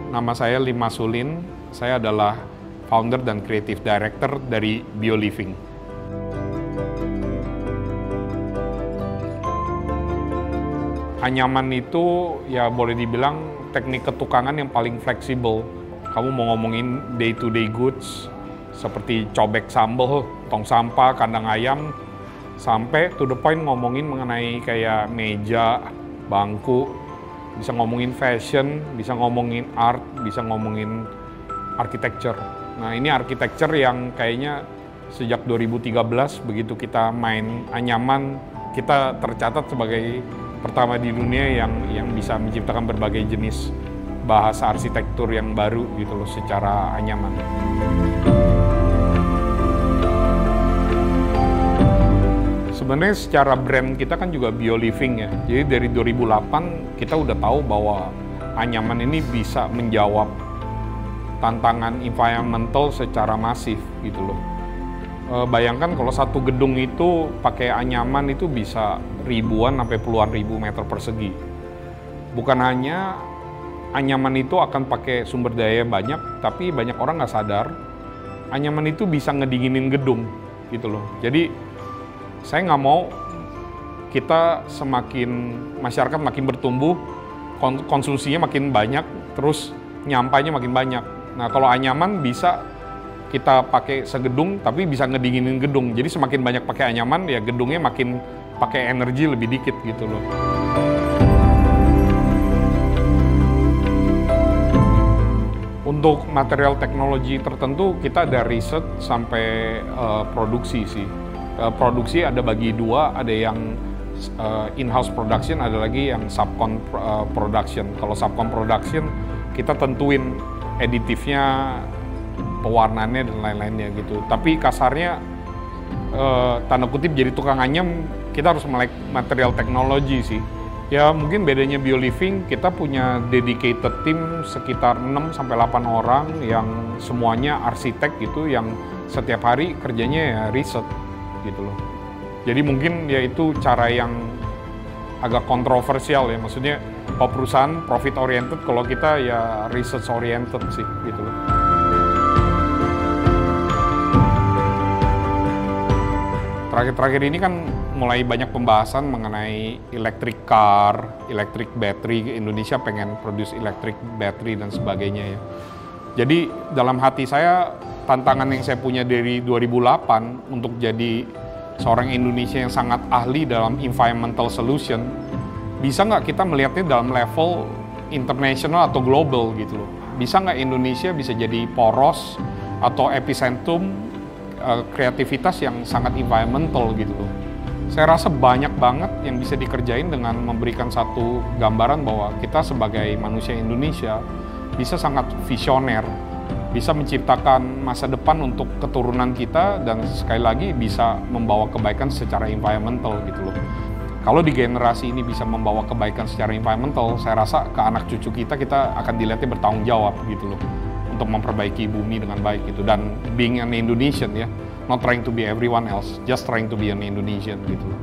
nama saya Lim Masulin. Saya adalah founder dan creative director dari BioLiving. Anyaman itu ya boleh dibilang teknik ketukangan yang paling fleksibel. Kamu mau ngomongin day-to-day goods, seperti cobek sambal, tong sampah, kandang ayam, sampai to the point ngomongin mengenai kayak meja, bangku, bisa ngomongin fashion, bisa ngomongin art, bisa ngomongin architecture. Nah, ini architecture yang kayaknya sejak 2013 begitu kita main anyaman, kita tercatat sebagai pertama di dunia yang bisa menciptakan berbagai jenis bahasa arsitektur yang baru gitu loh secara anyaman. Sebenarnya secara brand kita kan juga BioLiving ya. Jadi dari 2008 kita udah tahu bahwa anyaman ini bisa menjawab tantangan environmental secara masif gitu loh. Bayangkan kalau satu gedung itu pakai anyaman itu bisa ribuan sampai puluhan ribu meter persegi. Bukan hanya anyaman itu akan pakai sumber daya banyak, tapi banyak orang nggak sadar anyaman itu bisa ngedinginin gedung gitu loh. Jadi saya nggak mau kita masyarakat makin bertumbuh, konsumsinya makin banyak, terus nyampainya makin banyak. Nah kalau anyaman bisa kita pakai segedung, tapi bisa ngedinginin gedung. Jadi semakin banyak pakai anyaman, ya gedungnya makin pakai energi lebih dikit gitu loh. Untuk material teknologi tertentu, kita ada riset sampai produksi sih. Produksi ada bagi dua, ada yang in-house production, ada lagi yang subcon production. Kalau subcon production, kita tentuin aditifnya, pewarnaannya dan lain-lainnya gitu. Tapi kasarnya tanda kutip jadi tukang anyam, kita harus melek material teknologi sih. Ya mungkin bedanya BioLiving, kita punya dedicated team sekitar 6-8 orang yang semuanya arsitek gitu, yang setiap hari kerjanya ya riset gitu loh. Jadi mungkin ya itu cara yang agak kontroversial ya, maksudnya kalau perusahaan profit oriented, kalau kita ya research oriented sih gitu loh. Terakhir-terakhir ini kan mulai banyak pembahasan mengenai electric car, electric battery. Indonesia pengen produce electric battery dan sebagainya ya. Jadi dalam hati saya, tantangan yang saya punya dari 2008 untuk jadi seorang Indonesia yang sangat ahli dalam environmental solution, bisa nggak kita melihatnya dalam level international atau global gitu loh. Bisa nggak Indonesia bisa jadi poros atau epicentrum kreativitas yang sangat environmental gitu loh. Saya rasa banyak banget yang bisa dikerjain dengan memberikan satu gambaran bahwa kita sebagai manusia Indonesia bisa sangat visioner, bisa menciptakan masa depan untuk keturunan kita, dan sekali lagi bisa membawa kebaikan secara environmental gitu loh. Kalau di generasi ini bisa membawa kebaikan secara environmental, saya rasa ke anak cucu kita akan dilihatnya bertanggung jawab gitu loh, untuk memperbaiki bumi dengan baik gitu. Dan being an Indonesian ya, not trying to be everyone else, just trying to be an Indonesian gitu loh.